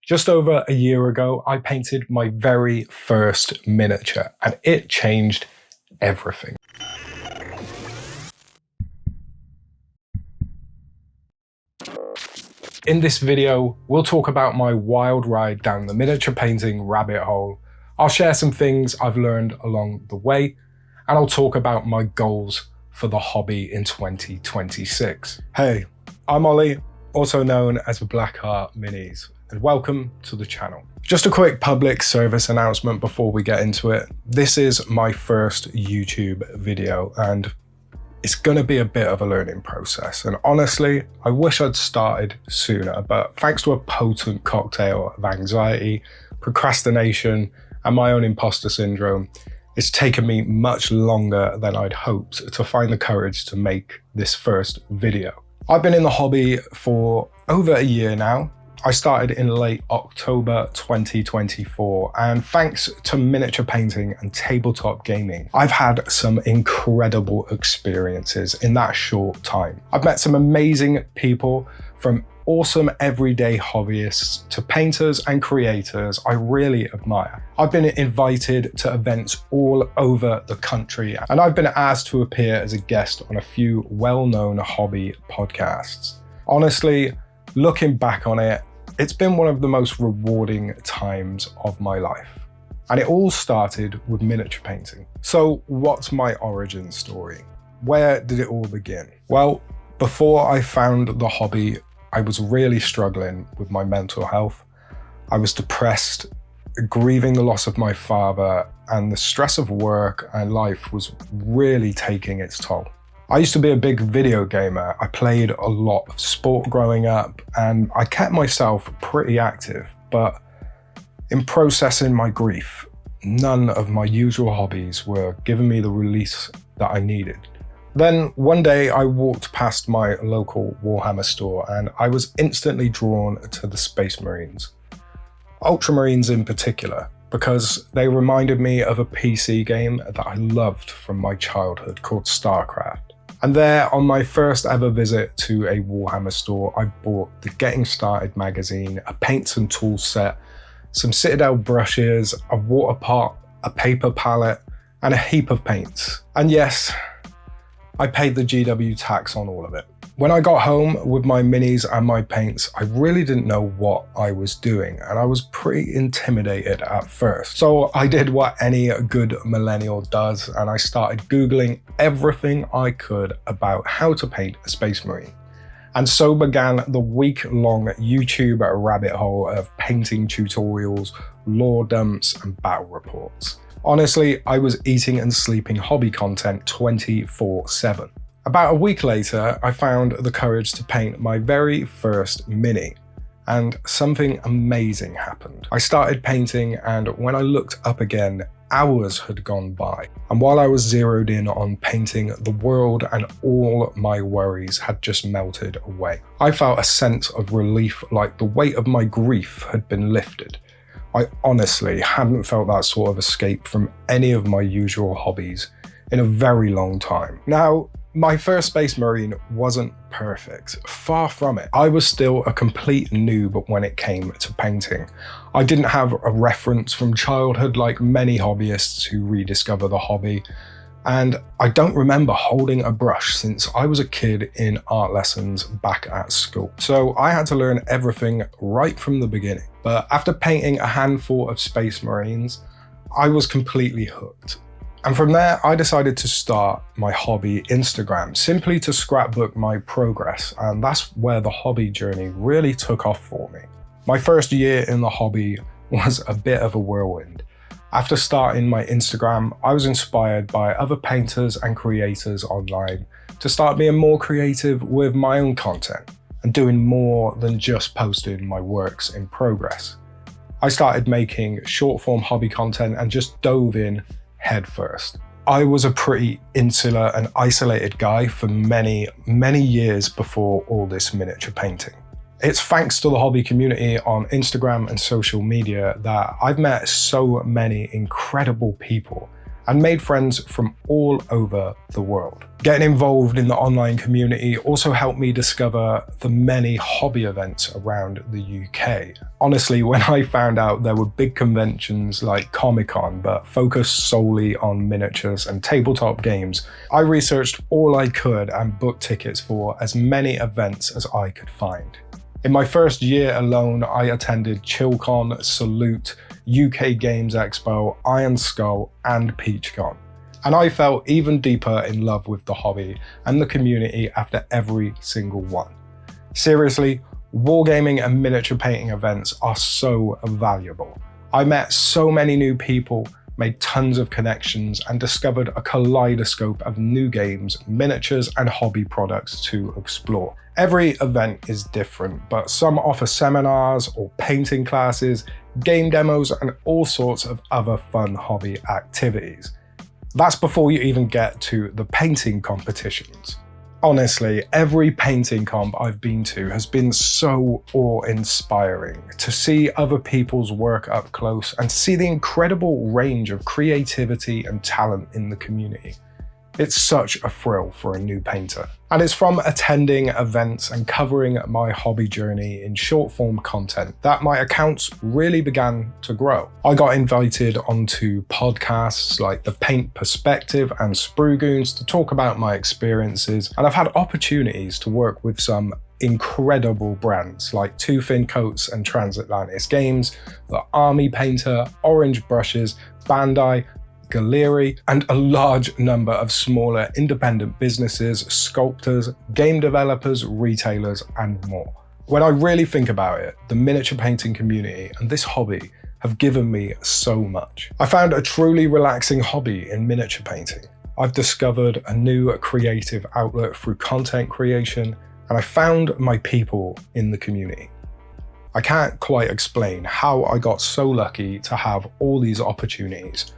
Just over a year ago, I painted my very first miniature, and it changed everything. In this video, we'll talk about my wild ride down the miniature painting rabbit hole. I'll share some things I've learned along the way, and I'll talk about my goals for the hobby in 2026. Hey, I'm Ollie, also known as the Blackheartminis, and welcome to the channel. Just a quick public service announcement before we get into it. This is my first YouTube video, and it's gonna be a bit of a learning process. And honestly, I wish I'd started sooner, but thanks to a potent cocktail of anxiety, procrastination, and my own imposter syndrome, it's taken me much longer than I'd hoped to find the courage to make this first video. I've been in the hobby for over a year now. I started in late October 2024, and thanks to miniature painting and tabletop gaming, I've had some incredible experiences in that short time. I've met some amazing people, from awesome everyday hobbyists to painters and creators I really admire. I've been invited to events all over the country, and I've been asked to appear as a guest on a few well-known hobby podcasts. Honestly, looking back on it, it's been one of the most rewarding times of my life. And it all started with miniature painting. So what's my origin story? Where did it all begin? Well, before I found the hobby, I was really struggling with my mental health. I was depressed, grieving the loss of my father, and the stress of work and life was really taking its toll. I used to be a big video gamer. I played a lot of sport growing up, and I kept myself pretty active, but in processing my grief, none of my usual hobbies were giving me the release that I needed. Then one day I walked past my local Warhammer store, and I was instantly drawn to the Space Marines. Ultramarines in particular, because they reminded me of a PC game that I loved from my childhood called StarCraft. And there, on my first ever visit to a Warhammer store, I bought the Getting Started magazine, a paints and tools set, some Citadel brushes, a water pot, a paper palette, and a heap of paints. And yes, I paid the GW tax on all of it. When I got home with my minis and my paints, I really didn't know what I was doing, and I was pretty intimidated at first. So I did what any good millennial does, and I started Googling everything I could about how to paint a Space Marine. And so began the week-long YouTube rabbit hole of painting tutorials, lore dumps, and battle reports. Honestly, I was eating and sleeping hobby content 24/7. About a week later, I found the courage to paint my very first mini, and something amazing happened. I started painting, and when I looked up again, hours had gone by. And while I was zeroed in on painting, the world and all my worries had just melted away. I felt a sense of relief, like the weight of my grief had been lifted. I honestly hadn't felt that sort of escape from any of my usual hobbies in a very long time. Now, my first Space Marine wasn't perfect, far from it. I was still a complete noob when it came to painting. I didn't have a reference from childhood like many hobbyists who rediscover the hobby, and I don't remember holding a brush since I was a kid in art lessons back at school. So I had to learn everything right from the beginning. But after painting a handful of Space Marines, I was completely hooked. And from there, I decided to start my hobby Instagram, simply to scrapbook my progress, and that's where the hobby journey really took off for me. My first year in the hobby was a bit of a whirlwind. After starting my Instagram, I was inspired by other painters and creators online to start being more creative with my own content and doing more than just posting my works in progress. I started making short-form hobby content and just dove in headfirst. I was a pretty insular and isolated guy for many years before all this miniature painting. It's thanks to the hobby community on Instagram and social media that I've met so many incredible people and made friends from all over the world. Getting involved in the online community also helped me discover the many hobby events around the UK. Honestly, when I found out there were big conventions like Comic-Con but focused solely on miniatures and tabletop games, I researched all I could and booked tickets for as many events as I could find. In my first year alone, I attended ChillCon, Salute, UK Games Expo, Iron Skull, and PeachCon. And I fell even deeper in love with the hobby and the community after every single one. Seriously, wargaming and miniature painting events are so valuable. I met so many new people, made tons of connections, and discovered a kaleidoscope of new games, miniatures, and hobby products to explore. Every event is different, but some offer seminars or painting classes, game demos, and all sorts of other fun hobby activities. That's before you even get to the painting competitions. Honestly, every painting comp I've been to has been so awe-inspiring to see other people's work up close and see the incredible range of creativity and talent in the community. It's such a thrill for a new painter. And it's from attending events and covering my hobby journey in short form content that my accounts really began to grow. I got invited onto podcasts like The Paint Perspective and Sprue Goons to talk about my experiences, and I've had opportunities to work with some incredible brands like Two Fin Coats and Transatlantis Games, The Army Painter, Orange Brushes, Bandai, Galeri, and a large number of smaller independent businesses, sculptors, game developers, retailers, and more. When I really think about it, the miniature painting community and this hobby have given me so much. I found a truly relaxing hobby in miniature painting. I've discovered a new creative outlet through content creation, and I found my people in the community. I can't quite explain how I got so lucky to have all these opportunities,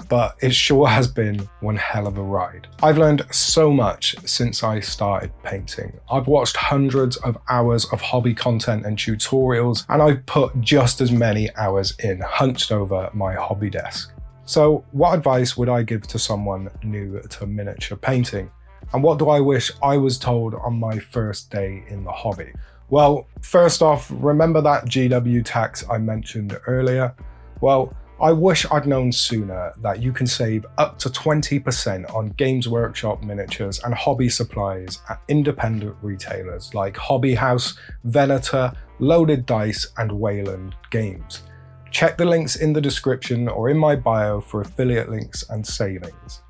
but it sure has been one hell of a ride. I've learned so much since I started painting. I've watched hundreds of hours of hobby content and tutorials, and I've put just as many hours in, hunched over my hobby desk. So what advice would I give to someone new to miniature painting? And what do I wish I was told on my first day in the hobby? Well, first off, remember that GW tax I mentioned earlier? Well, I wish I'd known sooner that you can save up to 20% on Games Workshop miniatures and hobby supplies at independent retailers like Hobby House, Venator, Loaded Dice, and Wayland Games. Check the links in the description or in my bio for affiliate links and savings.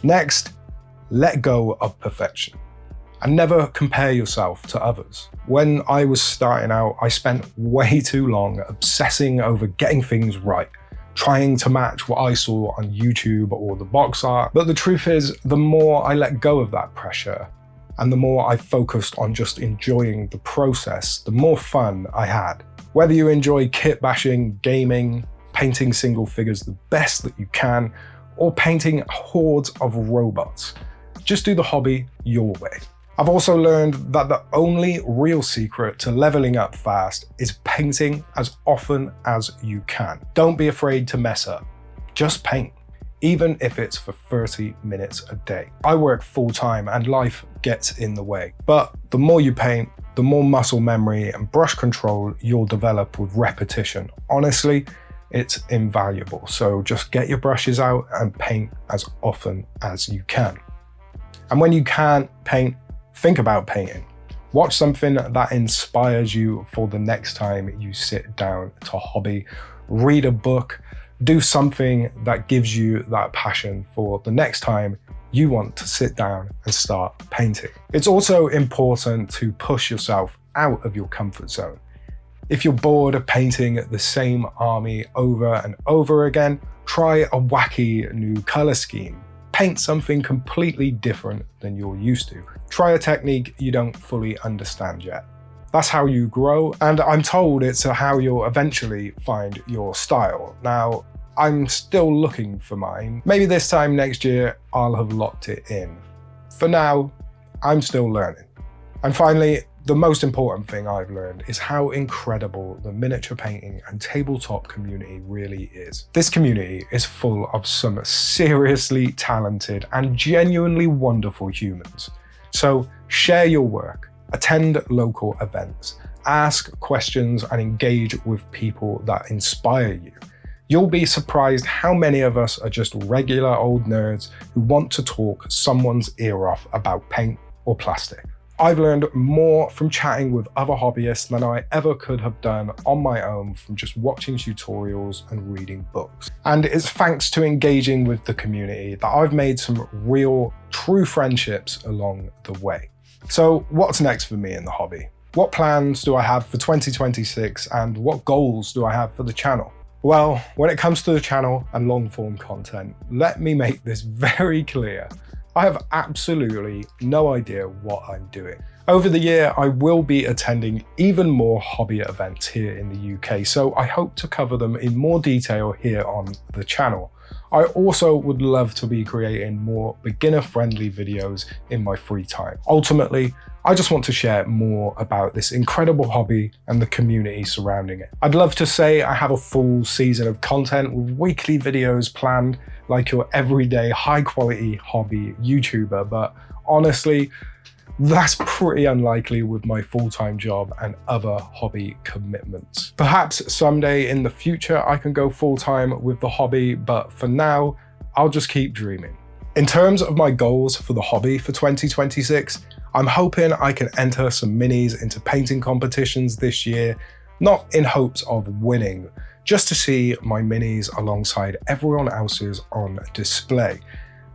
Next, let go of perfection and never compare yourself to others. When I was starting out, I spent way too long obsessing over getting things right, trying to match what I saw on YouTube or the box art. But the truth is, the more I let go of that pressure and the more I focused on just enjoying the process, the more fun I had. Whether you enjoy kit bashing, gaming, painting single figures the best that you can, or painting hordes of robots, just do the hobby your way. I've also learned that the only real secret to leveling up fast is painting as often as you can. Don't be afraid to mess up. Just paint, even if it's for 30 minutes a day. I work full time and life gets in the way, but the more you paint, the more muscle memory and brush control you'll develop with repetition. Honestly, it's invaluable. So just get your brushes out and paint as often as you can. And when you can't paint, think about painting. Watch something that inspires you for the next time you sit down to hobby. Read a book. Do something that gives you that passion for the next time you want to sit down and start painting. It's also important to push yourself out of your comfort zone. If you're bored of painting the same army over and over again, try a wacky new color scheme. Paint something completely different than you're used to. Try a technique you don't fully understand yet. That's how you grow, and I'm told it's how you'll eventually find your style. Now, I'm still looking for mine. Maybe this time next year, I'll have locked it in. For now, I'm still learning. And finally, the most important thing I've learned is how incredible the miniature painting and tabletop community really is. This community is full of some seriously talented and genuinely wonderful humans. So share your work, attend local events, ask questions and engage with people that inspire you. You'll be surprised how many of us are just regular old nerds who want to talk someone's ear off about paint or plastic. I've learned more from chatting with other hobbyists than I ever could have done on my own from just watching tutorials and reading books. And it's thanks to engaging with the community that I've made some real, true friendships along the way. So what's next for me in the hobby? What plans do I have for 2026 and what goals do I have for the channel? Well, when it comes to the channel and long form content, let me make this very clear. I have absolutely no idea what I'm doing. Over the year, I will be attending even more hobby events here in the UK, so I hope to cover them in more detail here on the channel. I also would love to be creating more beginner-friendly videos in my free time. Ultimately, I just want to share more about this incredible hobby and the community surrounding it. I'd love to say I have a full season of content with weekly videos planned like your everyday high-quality hobby YouTuber, but honestly, that's pretty unlikely with my full-time job and other hobby commitments. Perhaps someday in the future I can go full-time with the hobby, but for now, I'll just keep dreaming. In terms of my goals for the hobby for 2026, I'm hoping I can enter some minis into painting competitions this year, not in hopes of winning, just to see my minis alongside everyone else's on display,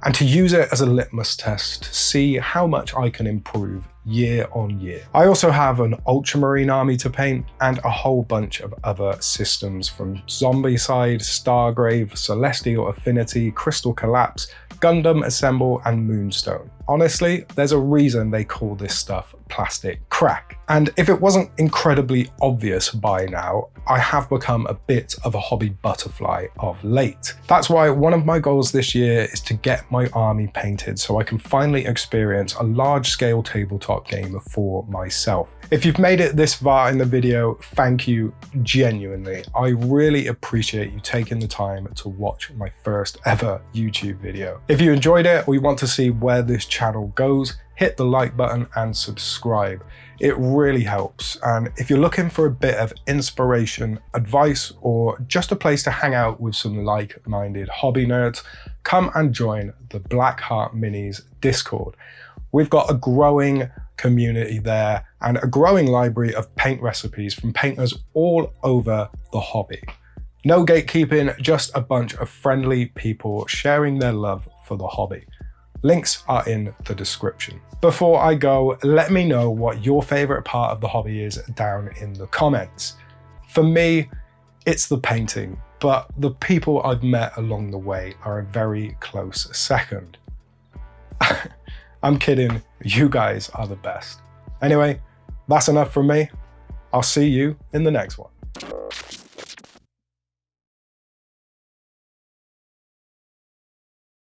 and to use it as a litmus test to see how much I can improve year on year. I also have an ultramarine army to paint and a whole bunch of other systems from Zombicide, Stargrave, Celestial Affinity, Crystal Collapse, Gundam Assemble and Moonstone. Honestly, there's a reason they call this stuff plastic crack. And if it wasn't incredibly obvious by now, I have become a bit of a hobby butterfly of late. That's why one of my goals this year is to get my army painted so I can finally experience a large-scale tabletop game for myself. If you've made it this far in the video, thank you genuinely. I really appreciate you taking the time to watch my first ever YouTube video. If you enjoyed it or you want to see where this channel goes, hit the like button and subscribe. It really helps. And if you're looking for a bit of inspiration, advice, or just a place to hang out with some like-minded hobby nerds, come and join the blackheartminis Discord. We've got a growing community there and a growing library of paint recipes from painters all over the hobby. No gatekeeping, just a bunch of friendly people sharing their love for the hobby. Links are in the description. Before I go, let me know what your favorite part of the hobby is down in the comments. For me, it's the painting, but the people I've met along the way are a very close second. I'm kidding, you guys are the best. Anyway, that's enough from me. I'll see you in the next one.